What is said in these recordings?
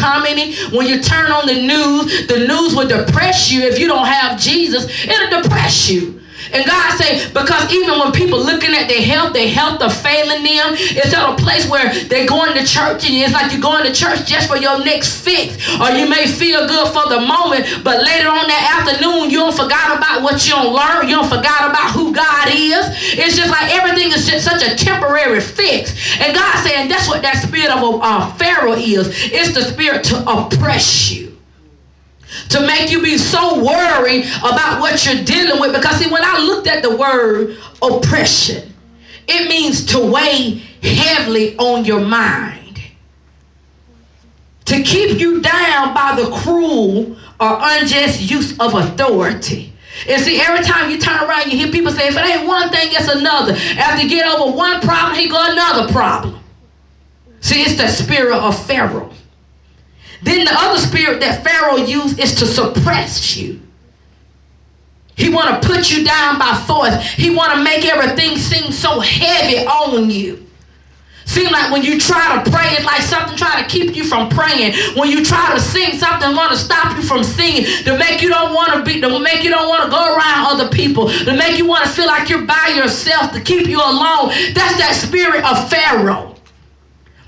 commenting. When you turn on the news will depress you. If you don't have Jesus, it'll depress you. And God say, because even when people looking at their health are failing them. It's at a place where they're going to church, and it's like you're going to church just for your next fix. Or you may feel good for the moment, but later on that afternoon, you don't forgot about what you don't learn. You don't forgot about who God is. It's just like everything is just such a temporary fix. And God saying that's what that spirit of Pharaoh is. It's the spirit to oppress you, to make you be so worried about what you're dealing with. Because see, when I looked at the word oppression, it means to weigh heavily on your mind, to keep you down by the cruel or unjust use of authority. And see, every time you turn around, you hear people say, if it ain't one thing, it's another. After you get over one problem, he got another problem. See, it's the spirit of Pharaoh. Then the other spirit that Pharaoh used is to suppress you. He want to put you down by force. He want to make everything seem so heavy on you. Seem like when you try to pray, it's like something trying to keep you from praying. When you try to sing, something want to stop you from singing, to make you don't want to go around other people, to make you want to feel like you're by yourself, to keep you alone. That's that spirit of Pharaoh.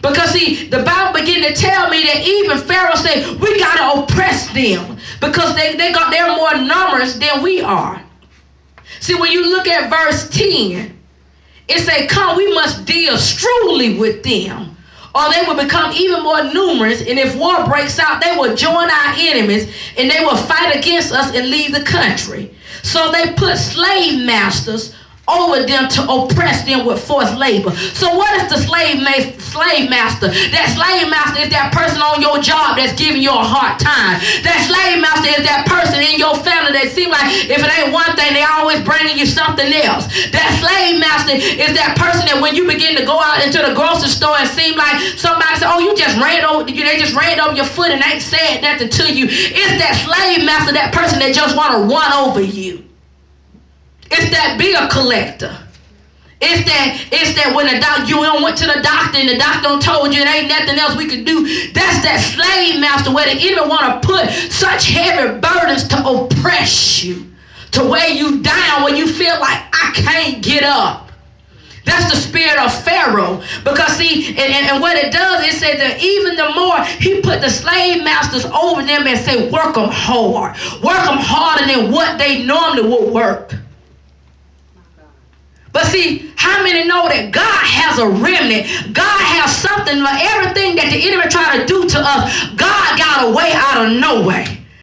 Because see, the Bible began to tell me that even Pharaoh said, we got to oppress them because they're more numerous than we are. See, when you look at verse 10, it says, come, we must deal shrewdly with them, or they will become even more numerous, and if war breaks out, they will join our enemies, and they will fight against us and leave the country. So they put slave masters over them to oppress them with forced labor. So what is the slave master? That slave master is that person on your job that's giving you a hard time. That slave master is that person in your family that seems like if it ain't one thing, they always bringing you something else. That slave master is that person that when you begin to go out into the grocery store and seem like somebody said, oh, they just ran over your foot and ain't said nothing to you. It's that slave master, that person that just want to run over you. It's that bill collector. It's that when you went to the doctor and the doctor told you it ain't nothing else we could do. That's that slave master where they even want to put such heavy burdens to oppress you, to weigh you down when you feel like I can't get up. That's the spirit of Pharaoh. Because see, and what it does, it says that even the more he put the slave masters over them and say, work them hard. Work them harder than what they normally would work. But see, how many know that God has a remnant? God has something for everything that the enemy try to do to us. God got a way out of no way.